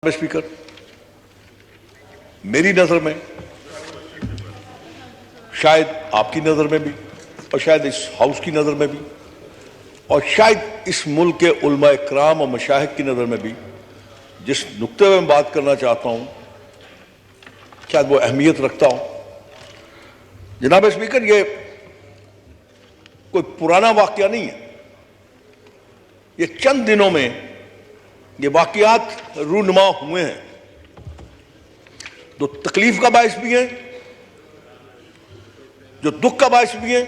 Speaker, میری نظر میں، شاید آپ کی نظر میں بھی، اور شاید اس ہاؤس کی نظر میں بھی، اور شاید اس ملک کے علماء اکرام اور مشائخ کی نظر میں بھی، جس نقطے میں بات کرنا چاہتا ہوں شاید وہ اہمیت رکھتا ہوں۔ جناب اسپیکر، یہ کوئی پرانا واقعہ نہیں ہے، یہ چند دنوں میں یہ واقعات رونما ہوئے ہیں، جو تکلیف کا باعث بھی ہیں، جو دکھ کا باعث بھی ہیں،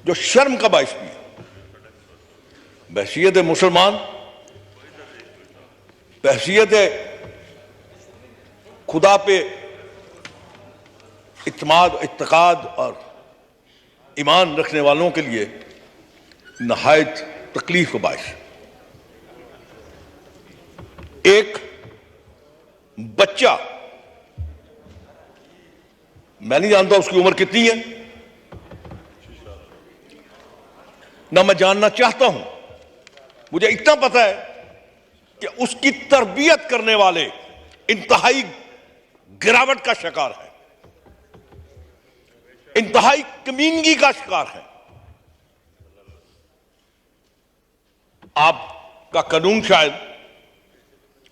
جو شرم کا باعث بھی ہیں۔ بحیثیت مسلمان، بحیثیت خدا پہ اعتماد، اعتقاد اور ایمان رکھنے والوں کے لیے نہایت تکلیف کا باعث ہے۔ ایک بچہ، میں نہیں جانتا اس کی عمر کتنی ہے، نہ میں جاننا چاہتا ہوں، مجھے اتنا پتا ہے کہ اس کی تربیت کرنے والے انتہائی گراوٹ کا شکار ہے، انتہائی کمینگی کا شکار ہے۔ آپ کا قانون شاید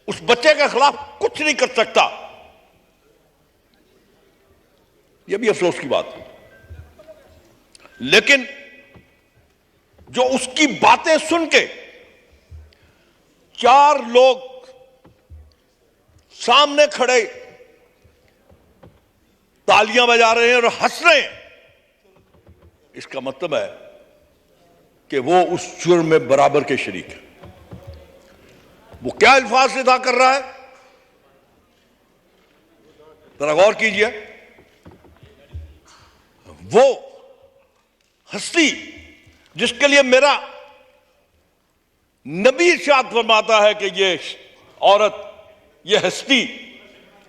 اس بچے کے خلاف کچھ نہیں کر سکتا، یہ بھی افسوس کی بات ہے، لیکن جو اس کی باتیں سن کے چار لوگ سامنے کھڑے تالیاں بجا رہے ہیں اور ہنس رہے ہیں، اس کا مطلب ہے کہ وہ اس جرم میں برابر کے شریک ہے۔ وہ کیا الفاظ ادا کر رہا ہے، ذرا غور کیجئے۔ وہ ہستی جس کے لیے میرا نبی ارشاد فرماتا ہے کہ یہ عورت، یہ ہستی،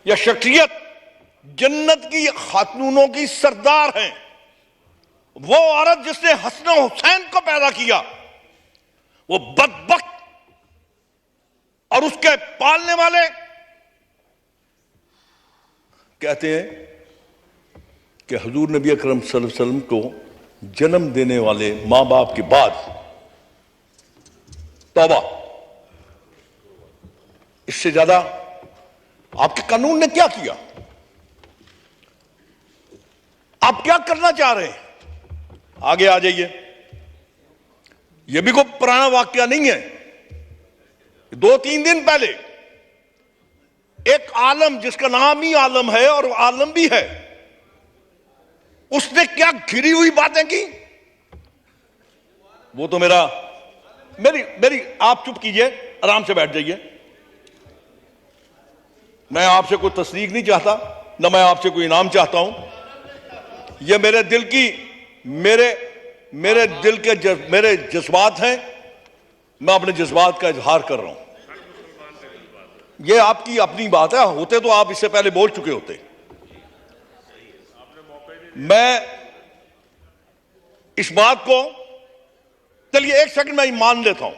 یہ شخصیت جنت کی خاتونوں کی سردار ہیں، وہ عورت جس نے حسن و حسین کو پیدا کیا، وہ بدبخت اور اس کے پالنے والے کہتے ہیں کہ حضور نبی اکرم صلی اللہ علیہ وسلم کو جنم دینے والے ماں باپ کے بعد توبہ، اس سے زیادہ آپ کے قانون نے کیا کیا؟ آپ کیا کرنا چاہ رہے ہیں؟ آگے آ جائیے۔ یہ بھی کوئی پرانا واقعہ نہیں ہے، 2-3 دن پہلے ایک عالم جس کا نام ہی عالم ہے اور عالم بھی ہے، اس نے کیا گھری ہوئی باتیں کی، وہ تو میری آپ چپ کیجئے، آرام سے بیٹھ جائیے۔ میں آپ سے کوئی تصدیق نہیں چاہتا، نہ میں آپ سے کوئی انعام چاہتا ہوں، یہ میرے دل کے میرے جذبات ہیں، میں اپنے جذبات کا اظہار کر رہا ہوں۔ یہ آپ کی اپنی بات ہے، ہوتے تو آپ اس سے پہلے بول چکے ہوتے۔ میں اس بات کو، چلیے ایک سیکنڈ میں مان لیتا ہوں،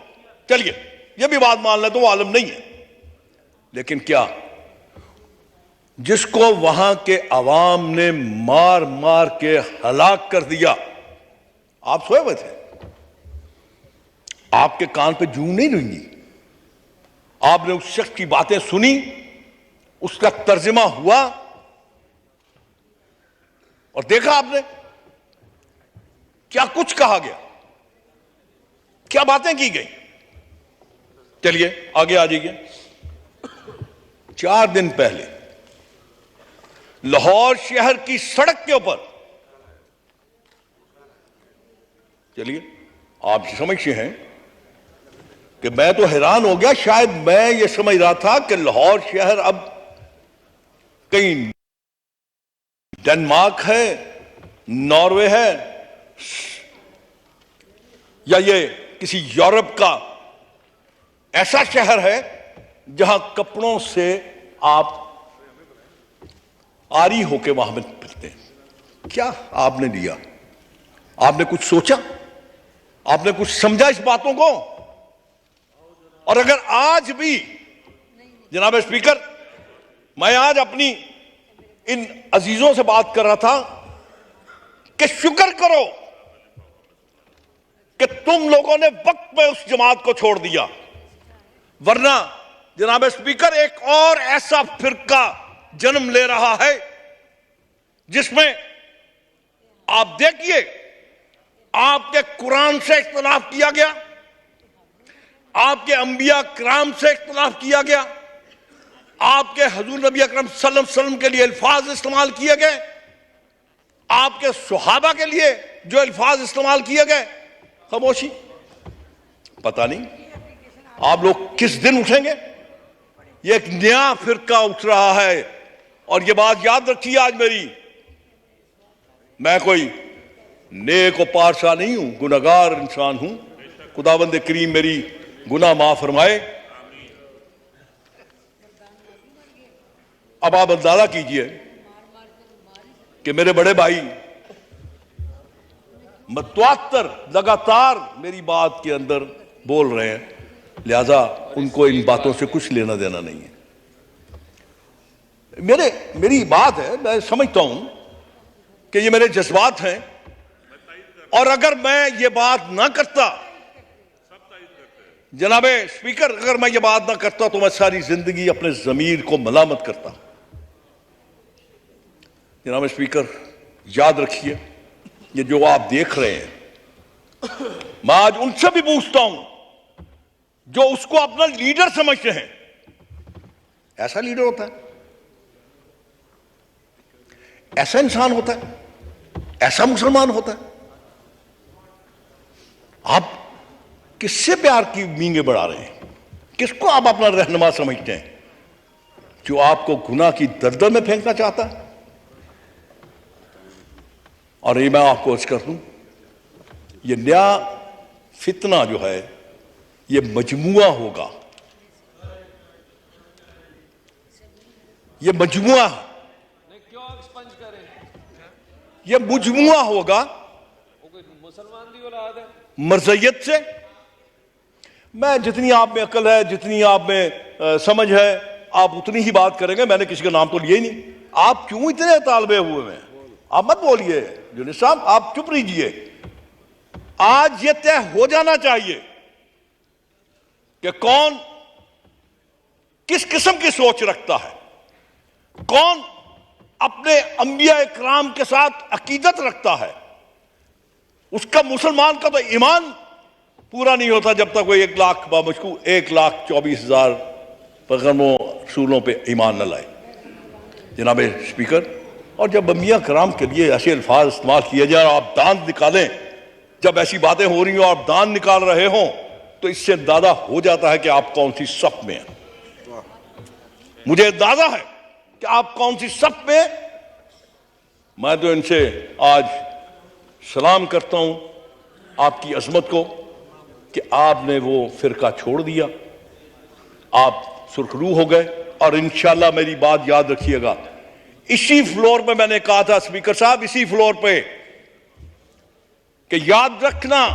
چلیے یہ بھی بات مان لیتا ہوں، وہ عالم نہیں ہے، لیکن کیا جس کو وہاں کے عوام نے مار مار کے ہلاک کر دیا، آپ سوئے ہوئے تھے، آپ کے کان پہ جوں نہیں رنگی، آپ نے اس شخص کی باتیں سنی، اس کا ترجمہ ہوا اور دیکھا آپ نے کیا کچھ کہا گیا، کیا باتیں کی گئی۔ چلیے آگے آ جائیے۔ 4 دن پہلے لاہور شہر کی سڑک کے اوپر، چلیے آپ سمجھتے ہیں کہ میں تو حیران ہو گیا، شاید میں یہ سمجھ رہا تھا کہ لاہور شہر اب کہیں ڈنمارک ہے، ناروے ہے، یا یہ کسی یورپ کا ایسا شہر ہے جہاں کپڑوں سے آپ آری ہو کے وہاں میں پھرتے ہیں۔ کیا آپ نے لیا؟ آپ نے کچھ سوچا؟ آپ نے کچھ سمجھا اس باتوں کو؟ اور اگر آج بھی جناب اسپیکر، میں آج اپنی ان عزیزوں سے بات کر رہا تھا کہ شکر کرو کہ تم لوگوں نے وقت میں اس جماعت کو چھوڑ دیا، ورنہ جناب اسپیکر ایک اور ایسا فرقہ جنم لے رہا ہے جس میں آپ دیکھیے آپ کے قرآن سے اختلاف کیا گیا، آپ کے انبیاء کرام سے اختلاف کیا گیا، آپ کے حضور نبی اکرم صلی اللہ علیہ وسلم کے لیے الفاظ استعمال کیے گئے، آپ کے صحابہ کے لیے جو الفاظ استعمال کیے گئے، خاموشی۔ پتہ نہیں آپ لوگ کس دن اٹھیں گے۔ یہ ایک نیا فرقہ اٹھ رہا ہے، اور یہ بات یاد رکھیے آج میری، میں کوئی نیک و پارسا نہیں ہوں، گناہگار انسان ہوں، خداوند کریم میری گناہ معاف فرمائے۔ اب آپ اندازہ کیجئے کہ میرے بڑے بھائی متواتر لگاتار میری بات کے اندر بول رہے ہیں، لہذا ان کو ان باتوں سے کچھ لینا دینا نہیں ہے۔ میری بات ہے، میں سمجھتا ہوں کہ یہ میرے جذبات ہیں، اور اگر میں یہ بات نہ کرتا جناب اسپیکر، اگر میں یہ بات نہ کرتا تو میں ساری زندگی اپنے ضمیر کو ملامت کرتا۔ جناب اسپیکر، یاد رکھیے یہ جو آپ دیکھ رہے ہیں، میں آج ان سے بھی پوچھتا ہوں جو اس کو اپنا لیڈر سمجھتے ہیں، ایسا لیڈر ہوتا ہے؟ ایسا انسان ہوتا ہے؟ ایسا مسلمان ہوتا ہے؟ آپ کس سے پیار کی مینگیں بڑھا رہے ہیں؟ کس کو آپ اپنا رہنما سمجھتے ہیں؟ جو آپ کو گناہ کی دلدل میں پھینکنا چاہتا ہے؟ اور یہ میں آپ کو عرض کر دوں، یہ نیا فتنہ جو ہے یہ مجموعہ ہوگا، یہ مجموعہ، یہ مجموعہ ہوگا مرضیت سے۔ میں جتنی آپ میں عقل ہے، جتنی آپ میں سمجھ ہے، آپ اتنی ہی بات کریں گے، میں نے کسی کا نام تو لیا ہی نہیں۔ آپ کیوں اتنے طالبے ہوئے ہیں؟ آپ مت بولیے جنید صاحب، آپ چپ رہیے۔ آج یہ طے ہو جانا چاہیے کہ کون کس قسم کی سوچ رکھتا ہے، کون اپنے انبیاء اکرام کے ساتھ عقیدت رکھتا ہے۔ اس کا مسلمان کا تو ایمان پورا نہیں ہوتا جب تک وہ 1,24,000 پیغمبروں رسولوں پہ ایمان نہ لائے۔ جناب اسپیکر، اور جب انبیاء کرام کے لیے ایسے الفاظ استعمال کیے جائیں اور آپ داند نکالیں، جب ایسی باتیں ہو رہی ہوں اور آپ داند نکال رہے ہوں، تو اس سے اندازہ ہو جاتا ہے کہ آپ کون سی صف میں ہیں۔ مجھے اندازہ ہے کہ آپ کون سی صف میں۔ میں تو ان سے آج سلام کرتا ہوں آپ کی عظمت کو کہ آپ نے وہ فرقہ چھوڑ دیا، آپ سرخرو ہو گئے، اور انشاءاللہ میری بات یاد رکھیے گا، اسی فلور پہ میں نے کہا تھا اسپیکر صاحب، اسی فلور پہ، کہ یاد رکھنا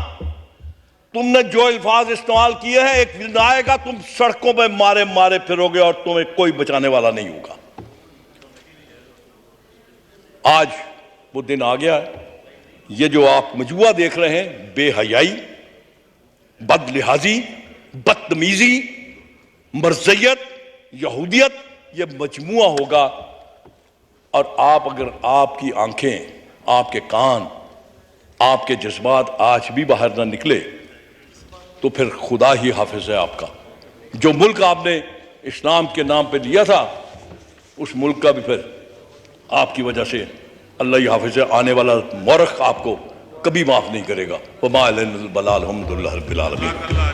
تم نے جو الفاظ استعمال کیے ہیں، ایک دن آئے گا تم سڑکوں پہ مارے مارے پھرو گے اور تمہیں کوئی بچانے والا نہیں ہوگا۔ آج وہ دن آ گیا ہے۔ یہ جو آپ مجموعہ دیکھ رہے ہیں، بے حیائی، بد لحاظی، بدتمیزی، مرضیت، یہودیت، یہ مجموعہ ہوگا، اور اگر آپ کی آنکھیں، آپ کے کان، آپ کے جذبات آج بھی باہر نہ نکلے تو پھر خدا ہی حافظ ہے آپ کا۔ جو ملک آپ نے اسلام کے نام پہ لیا تھا، اس ملک کا بھی پھر آپ کی وجہ سے اللہ ہی حافظ ہے، آنے والا مورخ آپ کو کبھی معاف نہیں کرے گا۔ وما علینا البلاغ، الحمدللہ رب العالمین۔